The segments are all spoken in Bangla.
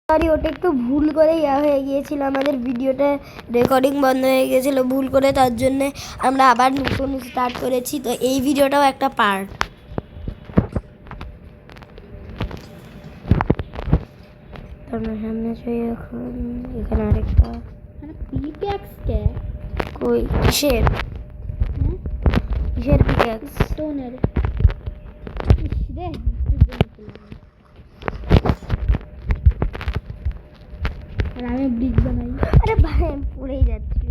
সরি, ওটা একটু ভুল করে হয়ে গিয়েছিল, আমাদের ভিডিওটা রেকর্ডিং বন্ধ হয়ে গিয়েছিল ভুল করে, তার জন্যে আমরা আবার নতুন স্টার্ট করেছি। তো এই ভিডিওটাও একটা পার্ট। তারপর সামনে যাই, এখন এখানে আরেকটা পিক্যাক্সকে কই কিসের কিসের পিক্যাক্স? স্টোনের রে আর আমি ব্রিজ বানাই। আরে ভাই আমি পড়েই যাচ্ছি।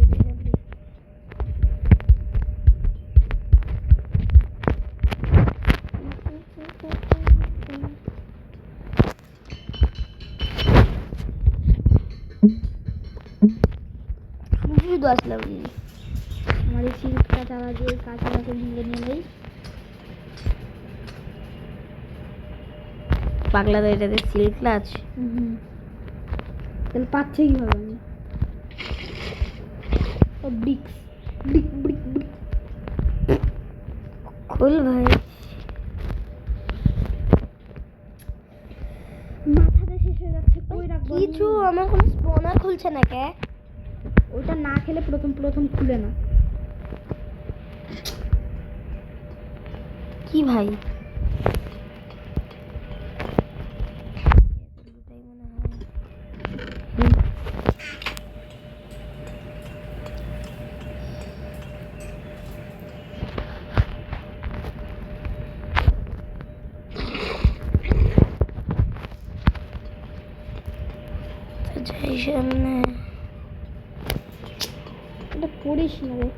শুধু আসলাম আমার এই সিল্কটা চালা দিয়ে কাঁচাটাকে ভেঙে নিয়ে নেই। পাগলা তো এটাতে সিল্ক ক্লাচ। তাহলে পাচ্ছে কিভাবে আমি? ও ব্রিক্স ব্রিক ব্রিক ব্রিক খুল ভাই, মাথাটা শেষ হয়ে যাচ্ছে। কই রাখবো কিছু আমার কোনো স্পনার খুলছে না কে? ওইটা না খেলে প্রথম খুলে না। কি ভাই যাই সামনে। এটা পড়িস না রে।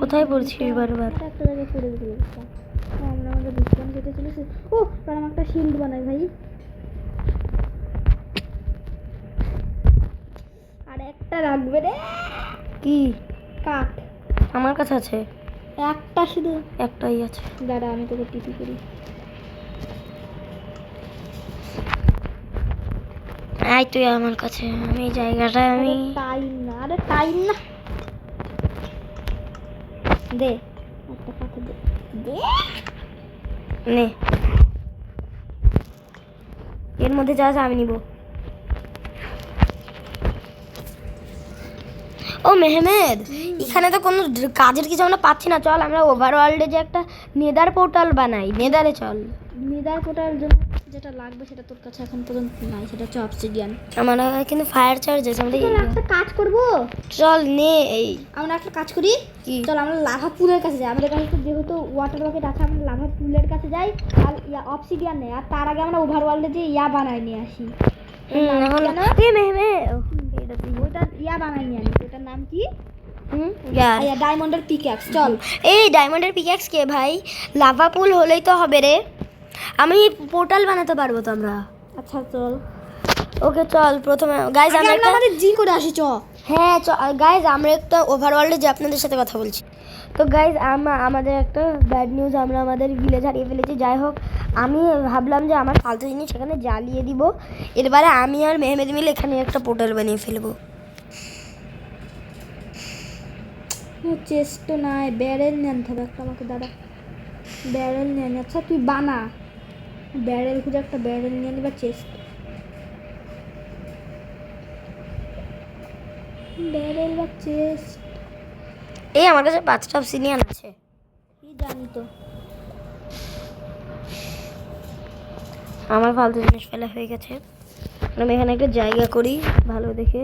কোথায় পড়ছিস বারবার? একটা জায়গায় পড়ে গেছিল। আমরা আমাদের বিশ্রাম খেতে চলেছি। ও কারণ একটা শিল্ড বানাই ভাই। আর একটা রাখবে রে। কি কাঠ আমার কাছে আছে? একটা শুধু একটাই আছে। দাঁড়া আমি তোকে টিপি করি। আয় তুই আমার কাছে, আমি এই জায়গাটা আমি টাইম না, আরে টাইম না, দে একটা পাথর দে দে নে, এর মধ্যে যা আছে আমি নিব। ও মেহমেদ, এখানে তো কোনো কাজের কিছু আমরা পাচ্ছি না। চল আমরা ওভারওয়ার্ল্ডে যে একটা নেদার পোর্টাল বানাই, নেদারে চল। নিদার কোটার জন্য যেটা লাগবে সেটা তোর কাছে এখন পর্যন্ত নাই, সেটা হচ্ছে অবসিডিয়ান। আমার কিন্তু ফায়ার চার্জ আছে। আমরা একটা কাজ করবো, চল নে, এই আমরা একটা কাজ করি। কি? চল আমরা লাভা পুলের কাছে যাই। আমাদের কাছে তো যেহেতু ওয়াটার রকেট আছে, আমরা লাভা পুলের কাছে যাই আর অবসিডিয়ান নেই। আর তার আগে আমরা ওভারওয়ার্ল্ডে যে বানাই নিয়ে আসি। এখন ওইটা বানাই নিয়ে আনি। ওটার নাম কি? ইয়ার ডায়মন্ডের পিক্যাক্স। চল এই ডায়মন্ডের পিক্যাক্স কে ভাই? লাভা পুল হলেই তো হবে রে। আমি পোর্টাল বানাতে পারবো তো আমরা। আচ্ছা চল, ওকে চল। প্রথমে গাইজ আমরা আমাদের জি করে আসি। চ হ্যাঁ গাইজ আমরা একটা ওভারওয়ার্ল্ডে যে আপনাদের সাথে কথা বলছি। তো গাইজ আমাদের একটা ব্যাড নিউজ, আমরা আমাদের ভিলেজ হারিয়ে ফেলেছি। যাই হোক, আমি ভাবলাম যে আমার ফালতু জিনিস সেখানে জ্বালিয়ে দিব। এরবারে আমি আর মেহমেদ মিলে এখানে একটা পোর্টাল বানিয়ে ফেলবো। চেস্ট নাই, ব্যারেল নিয়ে আনতে হবে একটা। আমাকে দাদা ব্যারেল নিয়ে আনি। আচ্ছা তুই বানা ব্যারেল, খুঁজে একটা ব্যারেল নিয়ে আনি বা চেস্ট। ব্যারেল বা চেস্ট, এই আমার কাছে 5টা অবসিডিয়ান আছে। কি জানি তো। আমার ফালতু জিনিস ফেলা হয়ে গেছে। আমি এখানে একটা জায়গা করি ভালো দেখে।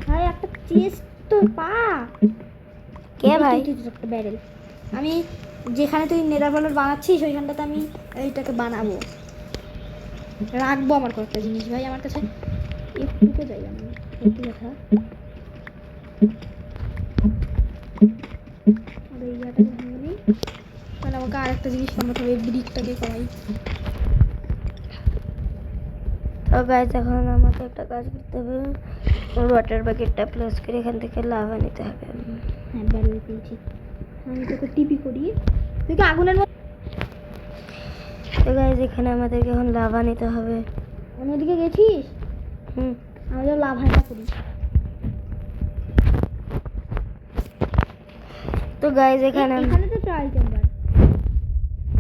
ভাই একটা চেস্ট তো পা। কে ভাই? একটা ব্যারেল আমি যেখানে তুই নেদার বলার বানাচ্ছিস ওইখানটাতে আমি এইটাকে বানাবো, রাখবো আমার কয়েকটা জিনিস। ভাই আমার কাছে একটুকু যাই আমি একটু কথা। আর এই জায়গাটাকে ভেঙে নিই, তাহলে আমাকে আরেকটা জিনিস বানাতে হবে। ব্রিকটাকে কমাই। তো গাইজ এখন আমাকে একটা কাজ করতে হবে। ওয়াটার বাকেটটা প্লেস করে এখান থেকে লাভা নিতে হবে। হ্যাঁ ব্যারেল পেয়েছি। আমি তোকে টিপি করি, তুই কি আগুনের মধ্যে। তো গাইজ এখানে আমাদেরকে এখন লাভা নিতে হবে। অন্যদিকে গেছিস? আমাদের লাভাটা করি। তো গাইজ এখানে এখানে তো ট্রায়াল চেম্বার।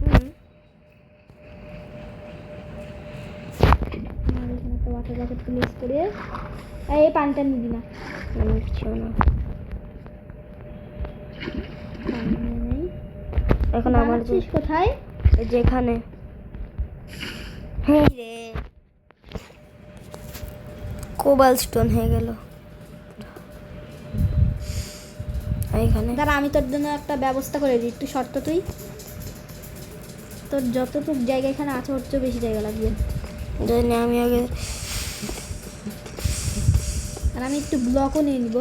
হুম, এখানে একটা ওয়াটার বাকেট প্লেস করে এই পানিটা নিবি না, আমি কিছু না। পানি নিয়ে নেই। এখন আমার বানাচ্ছিস কোথায়? যেখানে হ্যাঁ রে কোবাল স্টোন হয়ে গেল এইখানে। দাঁড়া আমি তোর জন্য একটা ব্যবস্থা করে দিই, একটু শর্ত তুই। তোর যতটুকু জায়গা এখানে আছে ওর চেয়ে বেশি জায়গা লাগবে। জানি আমি আগে আর আমি একটু ব্লকও নিয়ে নিব।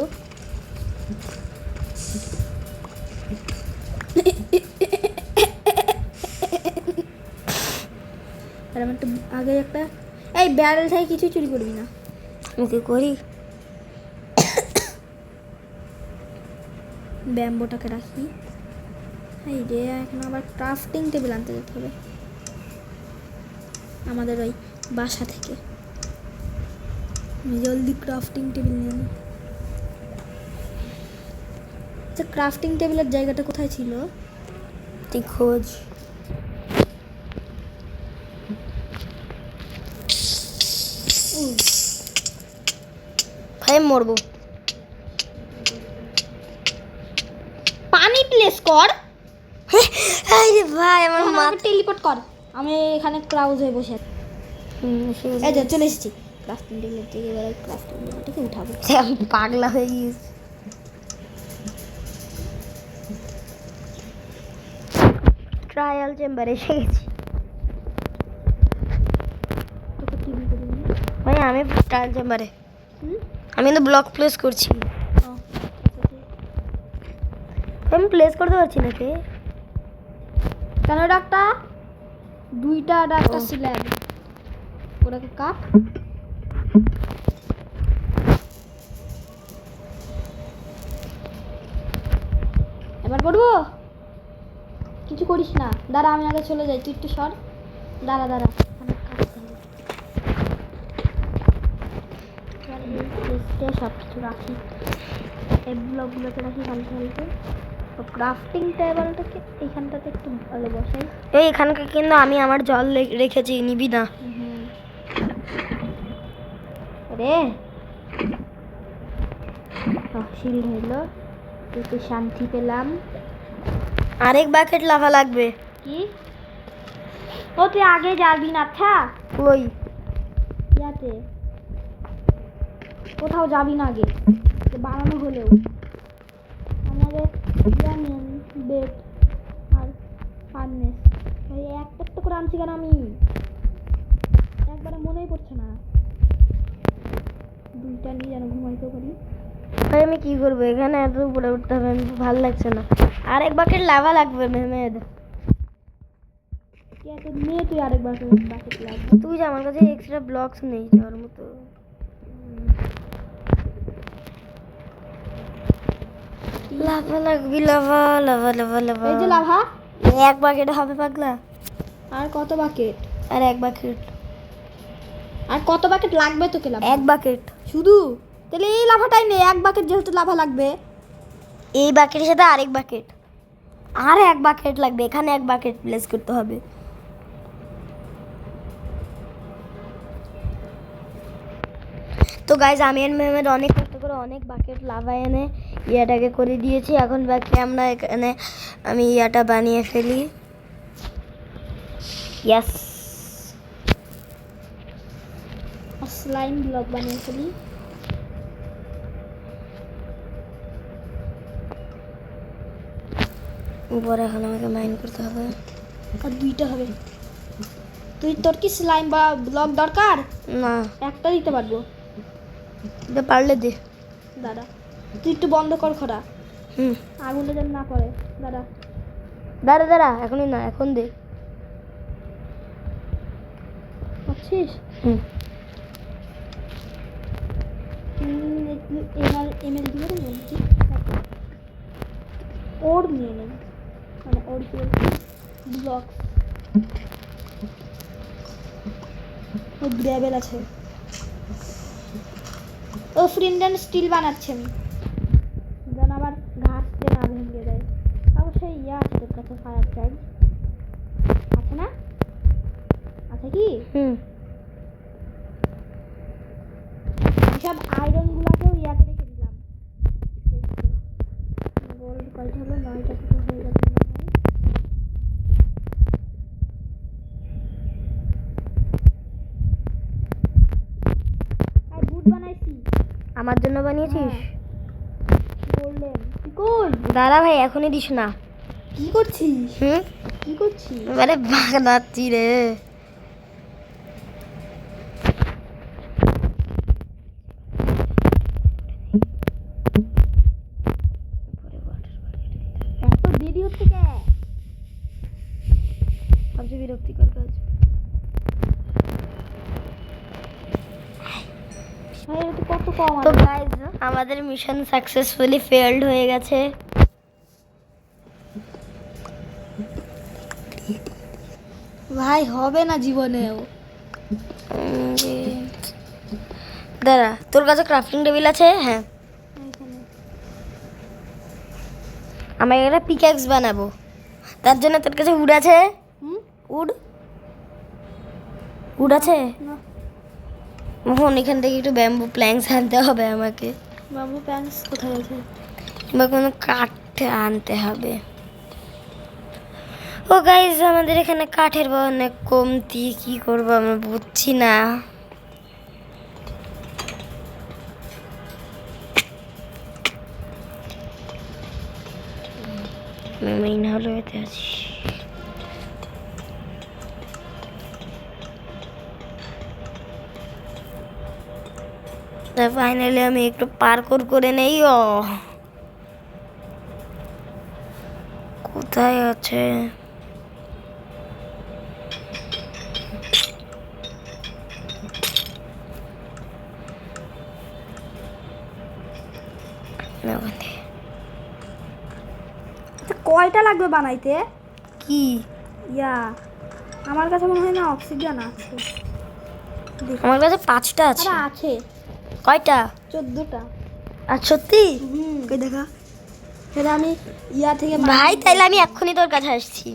আর আমি একটু আগে একটা এই ব্যারেল থেকে কিছু চুরি করবি না। মুখে করি ব্যাম্বোটাকে রাখি। এই রে এখন আবার ক্রাফটিং টেবিল আনতে যেতে হবে আমাদের ওই বাসা থেকে। আমি জলদি ক্রাফটিং টেবিল নিয়ে নিই। আচ্ছা ক্রাফটিং টেবিলের জায়গাটা কোথায় ছিল? তুই খোঁজ। ভাই মরবো। পানি প্লেস কর। আরে ভাই আমার এখন মা আমাকে টেলিপোর্ট কর। আমি এখানে ক্রাউজ হয়ে বসে আছি। এই যে চলে এসেছি ক্রাফটিং টেবিলের থেকে। এবার ক্রাফটিং টেবিলটাকে উঠাবো। আমি পাগলা হয়ে গিয়েছি। ট্রায়াল চেম্বারে এসে গেছি। তোকে টিভি করে দিই। ভাই আমি ট্রায়াল চেম্বারে, হুম আমি তো ব্লক প্লেস করছি। ও, আচ্ছা, ঠিক। আমি প্লেস করতে পারছি না কে? কেন এটা একটা দুইটা আর একটা ও। স্ল্যাব। ওটাকে কাট। এবার করবো। কিছু করিস না, দাঁড়া আমি আগে চলে যাই, তুই একটু সর। দাঁড়া দাঁড়া অনেক কাটতে হবে। এবার এই চেস্টে সব কিছু রাখি, এই ব্লকগুলোকে রাখি হালকা হালকা। তো ক্রাফটিং টেবিলটাকে এইখানটাতে একটু ভালো বসাই। এই এখানকার কিন্তু আমি আমার জল রেখেছি, নিবি না? রে শিল্ড হইলো, একটু শান্তি পেলাম। আরেক বাকেট লাভা লাগবে। কি ও তুই আগে যাবি না? আচ্ছা ওই ইয়াতে কোথাও যাবি না আগে, যে বানানো হলেও আমাদের জানেন বেড আর ফার্নেস। ওই একটা একটা করে আনছি কেন আমি? একবারে মনেই পড়ছে না। দুইটা নিয়ে যেন ঘুমাইতেও পারি। ভাই আমি কি করবো এখানে, এত উপরে উঠতে হবে, আমি ভালো লাগছে না। আরেক বাকেট লাভা লাগবে মেহেমেদ। কে তো নিয়ে তুই আরেকবার বাকেট লাগবে। তুই যে আমার কাছে এক্সট্রা ব্লকস নেই যাওয়ার মতো। লাভা লাগবে, লাভা লাভা লাভা লাভা। এই যে লাভা। এক বাকেট হবে পাগলা? আর কত বাকেট? আর এক বাকেট। আর কত বাকেট লাগবে তোকে লাভা? এক বাকেট শুধু? তাহলে এই লাভাটাই নে, এক বাকেট যেহেতু লাভা লাগবে। এই বাকেটের সাথে আরেক বাকেট, আর এক বাকেট লাগবে। এখানে এক বাকেট প্লেস করতে হবে। তো গাইজ আমি আর মেহমেদ অনেক কষ্ট করে অনেক বাকেট লাভা এনে ইয়াটাকে করে দিয়েছি। এখন বাকি আমরা এখানে আমি ইয়াটা বানিয়ে ফেলি। ইয়াস, স্লাইম ব্লক বানিয়ে ফেলি। উপরে এখন আমাকে মাইন করতে হবে। আর দুইটা হবে। তুই তোর কি স্লাইম বা ব্লক দরকার? না, একটা দিতে পারবো। এটা পারলে দে। দাদা তুই একটু বন্ধ কর খরা, হুম, আগুনটা যেন না পড়ে। দাদা দাঁড়া দাঁড়া, এখনই না, এখন দে। আছিস? হুম, এমএল দিয়ে দেবেন কি? ওর নিয়ে নেই, মানে ওর কি ব্লক ও গ্র্যাবেল আছে। ও ফ্রিন্ড অ্যান্ড স্টিল বানাচ্ছে আমি, যেন আবার ঘাস না ভেঙে দেয়। কাছে ইয়া আছে, তোর কাছে ফায়ার ট্যাগ আছে না? আছে কি? সব আয়রন গুলাকেও ইয়াতে রেখে দিলাম। গোল্ড কয়টা হলো? 9টা তো হয়ে গেছে মনে হয়। আর বুট বানাইছি। আমার জন্য বানিয়েছিস? গোল্ডেন। কি কই? দাঁড়া ভাই, এখনই দিস না। কি করছিস? কি করছিস? এবারে বানাচ্ছি রে। এত দেরি হচ্ছে কে? সবচেয়ে বিরক্তিকর কাজ। ভাই এটা কত কম তো আছে। গাইজ, আমাদের মিশন সাকসেসফুলি ফেলড হয়ে গেছে। ভাই হবে না জীবনেও। দাঁড়া, তোর কাছে ক্রাফটিং টেবিল আছে? হ্যাঁ, আমি একটা পিক্যাক্স বানাবো। তার জন্য তোর কাছে উড আছে? উড উড আছে? না, মোহন, এখান থেকে একটু ব্যাম্বু প্ল্যাঙ্কস আনতে হবে আমাকে। বাবু প্যান্টস কোথায় আছে? বা কোনো কাঠ আনতে হবে। ও গাইজ, আমাদের এখানে কাঠের বা অনেক কমতি, কি করবো আমরা বুঝছি না। মেইন হলো এতে আছি। ফাইনালি আমি একটু পার্কোর করে নেই। ও কোথায় আছে? না, ওখান থেকে। কয়টা লাগবে বানাইতে? কি? ইয়া আমার কাছে মনে হয় না অক্সিজেন আছে। আমার কাছে 5টা আছে। আরে আছে কয়টা? 14টা। আর সত্যি? কই দেখা। সেটা আমি ইয়া থেকে ভাই, তাইলে আমি এক্ষুনি তোর কাছে আসছি।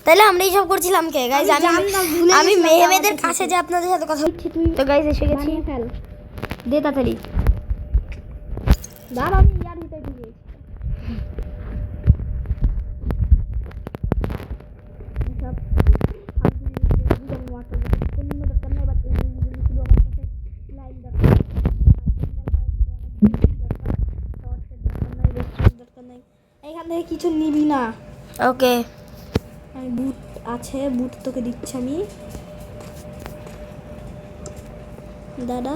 তাইলে আমরা এইসব করছিলাম কে গাইজ? আমি জানতাম, ভুলে আমি গেছিলাম মেহমেদের আমাদের কাছে যে আপনাদের সাথে কথা তুই তো গাইজ এসে গেছি। বানিয়ে ফেল। দে তাড়াতাড়ি। দাঁড়া, আমি ইয়ার ভিতরে ঢুকে গেছি। সব ফালতু জিনিস দিয়ে আমি ওয়াটার বটল কোনো দরকার নেই, বাট এই জিনিসগুলো শুধু আমার কাছে লাইন দরকার। এইখান থেকে কিছু নিবি না। ওকে, আমি বুট আছে, বুট তোকে দিচ্ছি আমি। দাদা,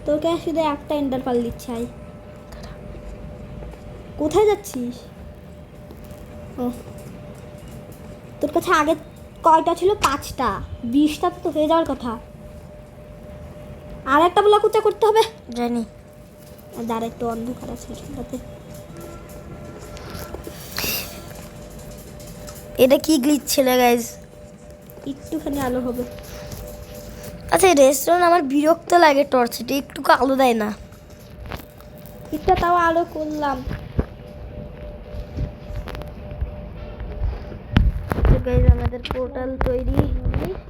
তোকে শুধু একটা ইন্টারপাল দিচ্ছি। আই, কোথায় যাচ্ছিস? ও, তোর কাছে আগে কয়টা ছিল? 5টা। 20টা তো হয়ে যাওয়ার কথা। আর একটা ব্লক উঁচা করতে হবে। জানি। দাঁড়া, একটু অন্ধকার আছে সেটাতে। এটা কি গ্লিচ ছিল গাইজ? একটুখানি আলো হবে। আচ্ছা, এই রেস্টুরেন্ট আমার বিরক্ত লাগে, টর্চটা একটু আলো দেয় না। একটা তাও আলো করলাম। তো গাইজ, আমাদের পোর্টাল তৈরি।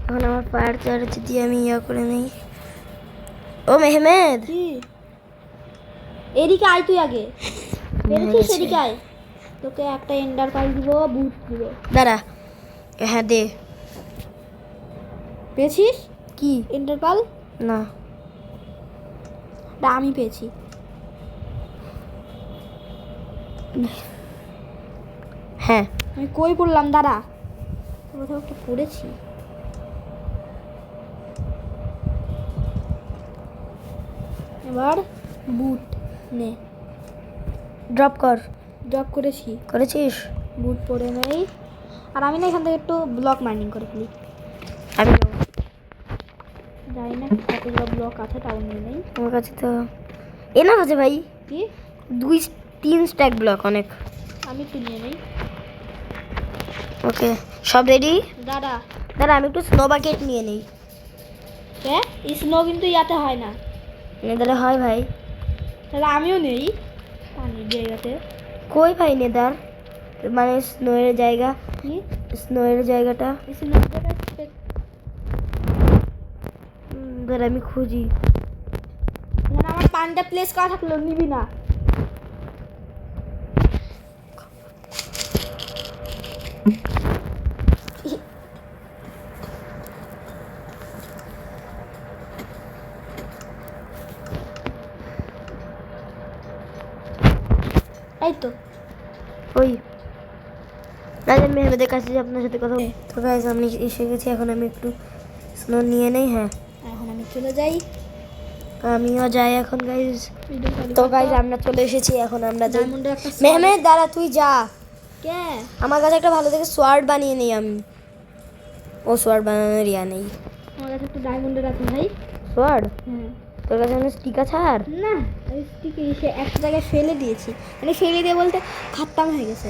এখন আমার ফায়ার চার্জ দিয়ে আমি ইয়া করে নেই। ও মেহমেদ, কি? এদিকে আয় তুই আগে। পেরেছিস? এদিকে আয়। তোকে একটা এন্ডার পাল দিব, বুট দিব। দাঁড়া। হ্যাঁ, দে। পেয়েছিস কি? এন্ডার পাল? না, আমি পেয়েছি। হ্যাঁ। আমি কই পড়লাম? দাঁড়া, কোথাও একটা পড়েছি। এবার বুট নে। ড্রপ কর। ড্রপ করেছিস? বুট পরে নেই। আর আমি না এখান থেকে একটু ব্লক মাইনিং করে ফেলি। আমি জানি না কতগুলো ব্লক আছে, তাও নিয়ে নেই। আমার কাছে তো এনাফ আছে ভাই। কি? 2-3 স্ট্যাক ব্লক অনেক। আমি একটু নিয়ে নেই। ওকে, সব রেডি? দাঁড়া, আমি একটু স্নো বাকেট নিয়ে নেই। স্নো কিন্তু ইয়াতে হয় না। নেদারে হয় ভাই। তাহলে আমিও নেই পানির জায়গাতে। কই ভাই নেদার? মানে স্নোয়ের জায়গা, কি স্নোয়ের জায়গাটা ধর আমি খুঁজি। এখানে আমার পান্ডা প্লেস করা থাকলো, নিবি না? এই তো ওই রাজা মেহমেদের কাছে যে আপনার সাথে কথা তো গাইজ আমি এসে গেছি, এখন আমি একটু স্নো নিয়ে নেই। হ্যাঁ এখন আমি চলে যাই। আমিও যাই এখন গাইজ। তো গাইজ আমরা চলে এসেছি, এখন আমরা যাই। ডায়মন্ডের একটা মেহমেদ দাঁড়া, তুই যা, কে? আমার কাছে একটা ভালো দেখে সোয়ার্ড বানিয়ে নেই আমি। ও সোয়ার্ড বানানোর ইয়া নেই। আমার কাছে একটা ডায়মন্ডের আছে ভাই। সোয়ার্ড হ্যাঁ তোর কাছে আমি স্টিক আছে? আর না, আমি স্টিক সে একটা জায়গায় ফেলে দিয়েছি, মানে ফেলে দিয়ে বলতে খাত্তাম হয়ে গেছে।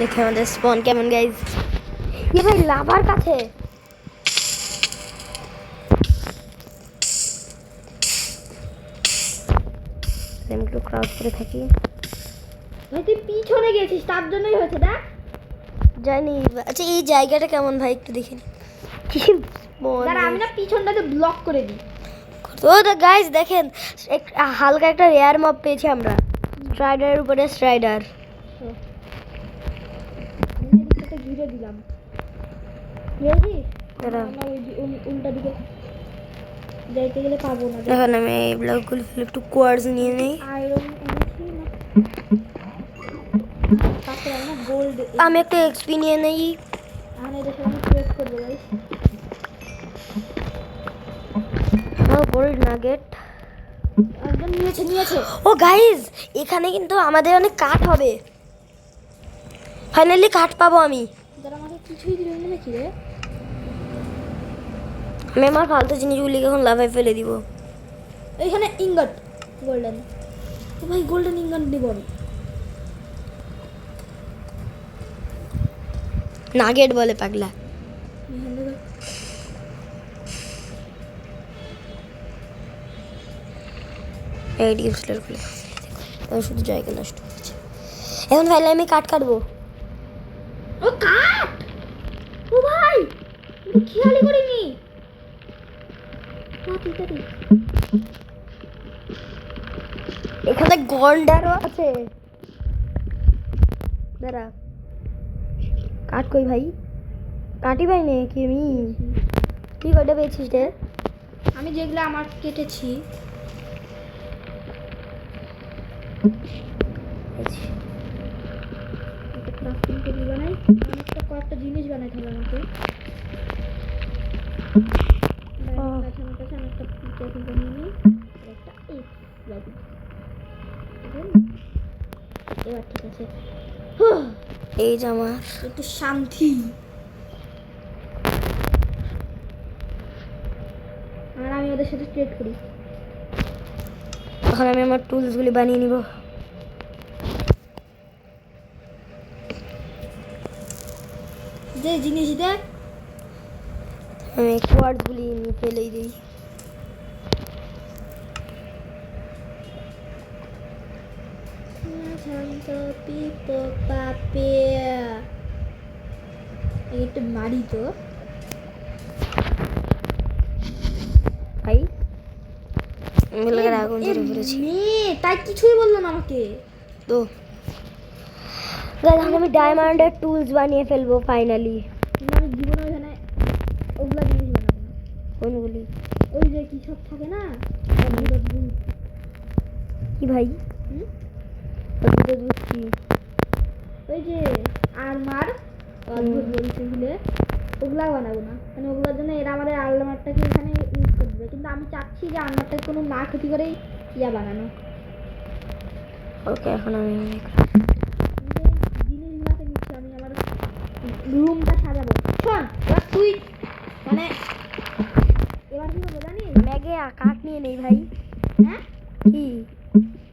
দেখে আমাদের স্পন কেমন গাইজ। এ ভাই লাভার কাছে আমি একটু ক্রাউড করে থাকি। ভাই তুই পিছনে গেছিস, তার জন্যই হয়েছে। দেখ জানি। আচ্ছা এই জায়গাটা কেমন ভাই একটু দেখে নি। দাঁড়া, আমি না পিছনটাতে ব্লক করে দিই। তো গাইজ দেখেন হালকা একটা রেয়ার মব পেয়েছি আমরা, স্ট্রাইডারের উপরে স্ট্রাইডার। আমি এদিকটাতে ঘিরে দিলাম, বুঝেছিস? দাঁড়া। আমরা ওই উল্টা দিকে যাইতে গেলে পাবো না। এখন আমি এই ব্লকগুলো ফেলে একটু কোয়ার্স নিয়ে নেই। আয়রন এনেছি না, তারপরে আমি গোল্ড। আমি একটু এক্সপি নিয়ে নেই। আমি এদের সাথে ট্রেড করবো গাইস। গোল্ড নাগেট একদম নিয়েছে। ও গাইজ এখানে কিন্তু আমাদের অনেক কাঠ হবে, ফাইনালি কাঠ পাবো আমি। যারা আমাকে কিছুই দিলেন না কি রে? আমি আমার ফালতু জিনিসগুলিকে এখন লাভায় ফেলে দিব। এইখানে ইঙ্গট গোল্ডেন। ও ভাই গোল্ডেন ইঙ্গট দিব আমি। নাগেট বলে পাগলা। এখান থেকে এই ডিপসলার খুলে শুধু জায়গা নষ্ট হচ্ছে। এখন ফাইনালি আমি কাঠ কাটবো। ও কাট! ও ভাই আমি খেয়ালই করিনি। তাড়াতাড়ি এখানে গন্ডারও আছে। দাঁড়া কাঠ কই ভাই? কাটি ভাই নে কি আমি? তুই কয়টা পেয়েছিস রে? আমি যেগুলো আমার কেটেছি ক্রাফটিং টেবিল বানাই। অনেকটা কয়েকটা জিনিস বানাইতে হবে আমাকে। আমার কাছে আমি একটা টেবিল বানিয়ে নিই, আর একটা এবার ঠিক আছে। এই যে আমার একটু শান্তি। আর আমি ওদের সাথে ট্রেড করি। এখন আমি আমার টুলসগুলি বানিয়ে নিব। যে জিনিস দেখ আমি কোয়ার্ডসগুলি ফেলেই দিই। একটু মারি তো ভাই আমি লাগে আগুন ধরে ফেলেছি। তাই কিছুই বললো না আমাকে। তো এখন আমি ডায়মন্ডের টুলস বানিয়ে ফেলবো ফাইনালি। কিন্তু আমি জীবনে ওইখানে ওগুলা জিনিস বানাবো না। কোনগুলি? ওই যে কি সব থাকে না অদ্ভুত অদ্ভুত। কি ভাই? হুম? অদ্ভুত বুঝছি। ওই যে আর্মার অদ্ভুত বলছে বলে ওগুলা বানাবো না, মানে ওগুলোর জন্য এরা আমাদের আর্মারটাকে এখানে ইউজ করে দেবে। কিন্তু আমি চাচ্ছি যে আর্মারটাকে কোনো না ক্ষতি করেই ইয়া বানানো। ওকে এখন আমি জিনিসগুলোকে নিচ্ছি, আমি আমার রুমটা সাজাবো। শোন এবার তুই মানে এবার কি করবো জানিস? ম্যাগে কাঠ নিয়ে নেই ভাই। হ্যাঁ কি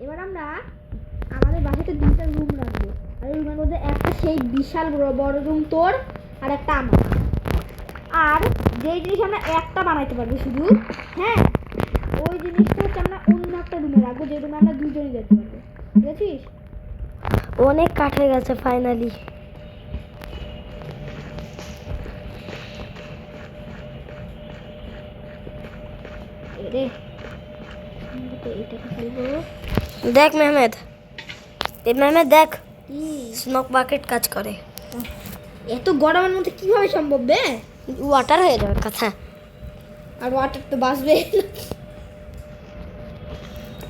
এবার আমরা আমাদের বাসাতে দুইটা রুম রাখবো, আর রুমের মধ্যে একটা সেই বিশাল বড় রুম তোর, আর একটা আমার। আর যেই জিনিস আমরা একটা বানাইতে পারবো শুধু, হ্যাঁ ওই জিনিসটা হচ্ছে আমরা অন্য একটা রুমে রাখবো, যে রুমে আমরা দুজনই যেতে পারবো। বুঝেছিস? অনেক কাঠ হয়ে গেছে ফাইনালি। রে আমি তো এটাকে ফেলবো। দেখ মেহমেদ, এই মেহমেদ দেখ, কি স্মোক বাকেট কাজ করে। এত গরমের মধ্যে কিভাবে সম্ভব বে? ওয়াটার হয়ে যাবে কথা। আর ওয়াটার তো বাঁচবে।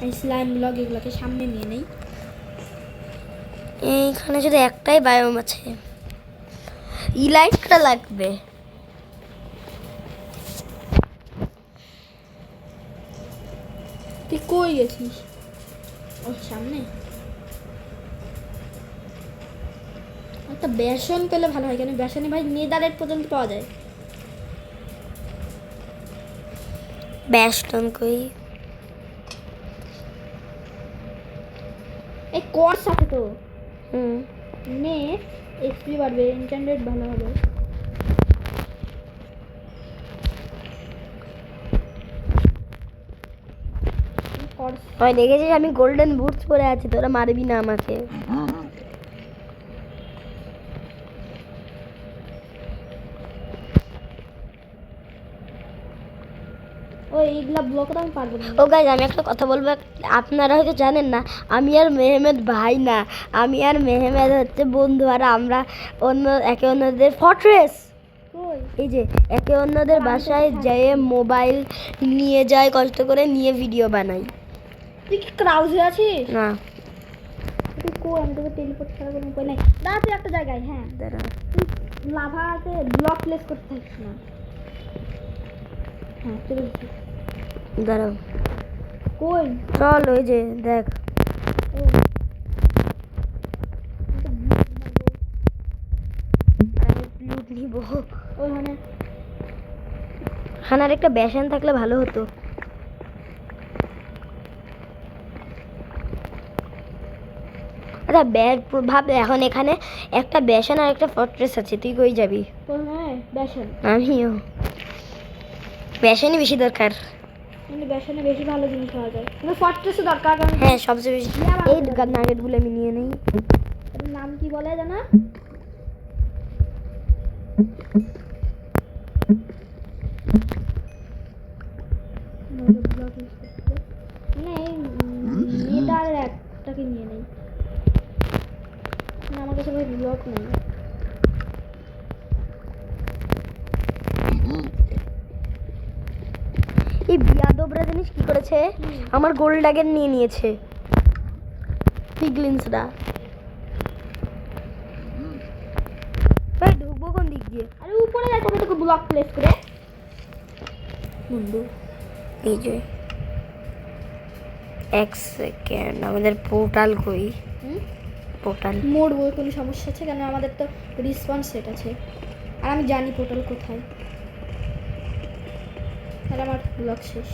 এই স্লাইম ব্লক এগুলোকে সামনে নিয়ে নেই। এইখানে যদি একটাই বায়োম আছে, ইলাইটটা লাগবে। তুই কই গেছিস? ও সামনে একটা বেসন পেলে ভালো হয়, কেন বেসনে ভাই নেদারেট পর্যন্ত পাওয়া যায়। ব্যাস্টন কই? এই কোর্স আছে তো, হুম, নে এক্সপি বাড়বে, ইন্টারনেট ভালো হবে। কোর্স হয় দেখেছিস আমি গোল্ডেন বুটস পরে আছি, তোরা মারবি না আমাকে। ও এইগুলা ব্লক তো আমি পারবো না। ও গাইজ, আমি একটা কথা বলবো, আপনারা হয়তো জানেন না, আমি আর মেহমেদ ভাই না, আমি আর মেহমেদ হচ্ছে বন্ধু। আর আমরা একে অন্যদের ফর্ট্রেস, কই এই যে একে অন্যদের বাসায় যেয়ে মোবাইল নিয়ে যায়, কষ্ট করে নিয়ে ভিডিও বানাই। তুই কি ক্রাউজ হয়ে আছিস? না তুই কই? আমি তোকে টেলিপোর্ট ছাড়া কোনো উপায় নাই। দাঁড়া তুই একটা জায়গায়, হ্যাঁ দাঁড়া, তুই লাভাতে ব্লক প্লেস করতে থাকিস না। হ্যাঁ চলে গেছি। দাঁড়াও, কই? চল ওই যে দেখ, ও লুট নিব। ওইখানে খানার একটা বেসন থাকলে ভালো হতো। আচ্ছা ভাব, এখন এখানে একটা বেসন আর একটা ফর্ট্রেস আছে, তুই কই যাবি? কোথায় বেসন? আমিও, বেসনই বেশি দরকার। মানে বেসনে বেশি ভালো জিনিস পাওয়া যায়, কিন্তু ফর্ট্রেসও দরকার। কারণ হ্যাঁ সবচেয়ে বেশি। এই নাগেটগুলো আমি নিয়ে নেই। এটার নাম কি বলে জানা? নেদার একটাকে নিয়ে নেই। না, আমার কাছে ভাই ব্লক নেই। এই বিয়াদবরা জিনিস কি করেছে, আমার গোল্ড ড্যাগন নিয়ে নিয়েছে পিগলিন্সরা। ভাই ঢুকবো কোন দিক দিয়ে? আরে উপরে যাই তবে তোকে ব্লক প্লেস করে বন্ধু এই যে এক সেকেন্ড, আমাদের পোর্টাল কই? পোর্টাল মরবো, কোনো সমস্যা আছে? কেন আমাদের তো রেসপন্স সেট আছে, আর আমি জানি পোর্টাল কোথায়। তাহলে আমার ব্লক শেষ।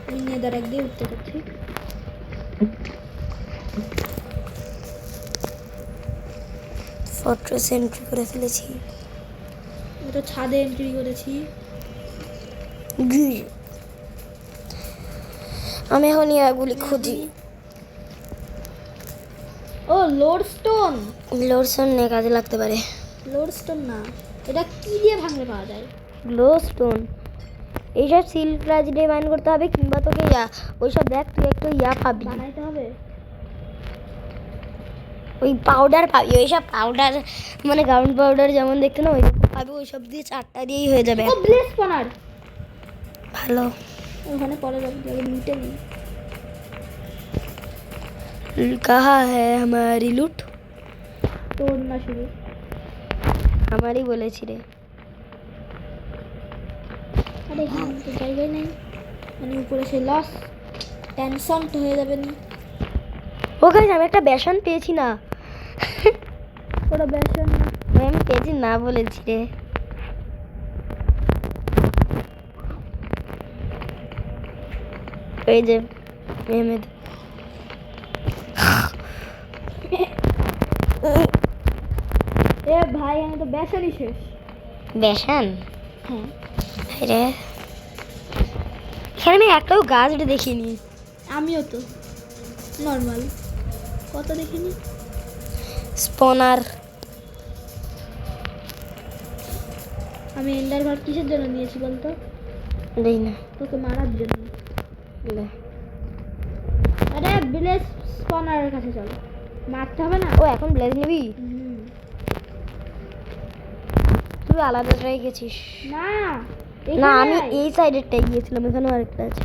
আমি নেদার এক দিয়ে উঠতে পারছি। ফর্ট্রেস এন্ট্রি করে ফেলেছি। এটা ছাদে এন্ট্রি করেছি। আমি এখন ইয়াগুলি খুঁজি। ও লোড স্টোন। লোডস্টোন নিয়ে কাজে লাগতে পারে। লোড স্টোন না, এটা কি দিয়ে ভাঙলে পাওয়া যায়? গ্লো স্টোন, এইসব সিল্ক রাজ দিয়ে মাইন করতে হবে, কিংবা তোকে ওইসব দেখ, তুই একটু পাবি, বানাইতে হবে। ওই পাউডার পাবি, ওইসব পাউডার মানে গ্রাউন্ড পাউডার যেমন দেখতে না, ওইরকম পাবি। ওইসব দিয়ে 4টা দিয়েই হয়ে যাবে। ও ব্লেস স্পনার ভালো। ওখানে পরে যাবে, আগে লুটে নেই। কাহা হ্যাঁ हमारी लूट? তোর না শুধু আমারই বলেছি রে। আরে এখানে তো জায়গায় নেই, মানে উপরে সে লস টেনশন তো হয়ে যাবে না। ওখানে আমি একটা বেসন পেয়েছি না, ওটা বেসন না। আমি পেয়েছি না বলেছি রে। এই যে মেহমেদ, এ ভাই আমি তো বেসনই শেষ। বেসন? হ্যাঁ রে এখানে আমি একটাও গাছ দেখিনি। আমিও তো নর্মাল কত দেখিনি। স্পনার আমি এন্ডার ঘর কিসের জন্য নিয়েছি বলতো? দেই না। তোকে মারার জন্য। লে। আরে ভিলেজ স্পনারের কাছে চল, মারতে হবে না। ও এখন ব্লেজ নিবি? তুই আলাদা ট্রাই গেছিস? না না আমি এই সাইডেরটাই গিয়েছিলাম, এখানেও আরেকটা আছে।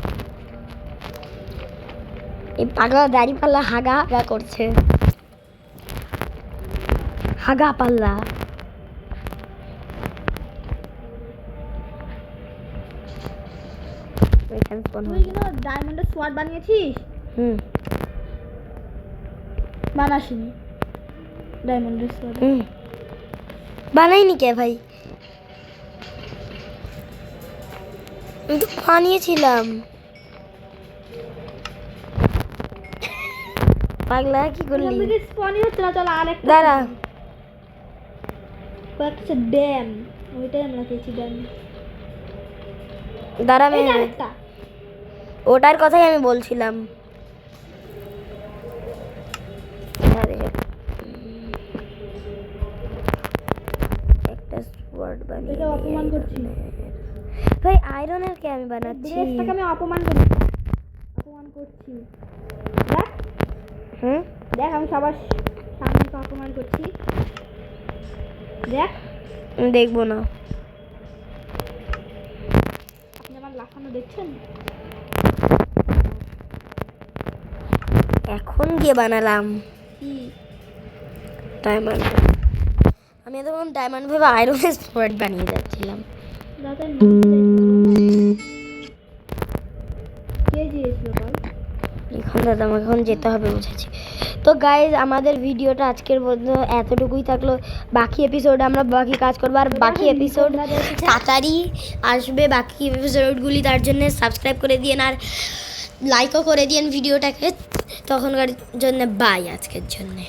এই পাগলা দাড়ি পাল্লা হাগা হাগা করছে, হাগা পাল্লা। এখানে spawn তুই হবে। কিন্তু ডায়মন্ডের সোয়ার্ড বানিয়েছিস? হুম বানাসিনি ডায়মন্ডের সোয়ার্ড। হুম বানাইনি কে ভাই, আমি তো বানিয়েছিলাম। পাগলা কি করলি? স্পনই হচ্ছে না, চল আরেকটা দাঁড়া, কয়েকটা ড্যাম, ওইটাই আমরা পেয়েছি ড্যাম। দাঁড়া আমি আরেকটা ওটার কথাই আমি বলছিলাম। একটা sword বানিয়ে এটাকে অপমান করছি। ভাই আয়রনের কে আমি বানাচ্ছি? ব্রেসটাকে আমি অপমান করছি, অপমান করছি। দেখ হুম দেখ আমি সবার সামনে তো অপমান করছি, দেখ। দেখবো না। আপনি আমার লাফানো দেখছেন? এখন গিয়ে বানালাম কি ডায়মন্ড। আমি তখন ডায়মন্ড ভেবে আয়রনের sword বানিয়ে যাচ্ছিলাম। দাদা কে দিয়েছিল বল? এখন দাদা আমাকে এখন যেতে হবে, বুঝেছি। তো গাইজ আমাদের ভিডিওটা আজকের মধ্যে এতটুকুই থাকলো। বাকি এপিসোডে আমরা বাকি কাজ করবো, আর বাকি এপিসোড তাড়াতাড়ি আসবে। বাকি এপিসোডগুলি তার জন্য সাবস্ক্রাইব করে দিন আর লাইকও করে দিন ভিডিওটাকে। তখনকার জন্য বাই, আজকের জন্যে।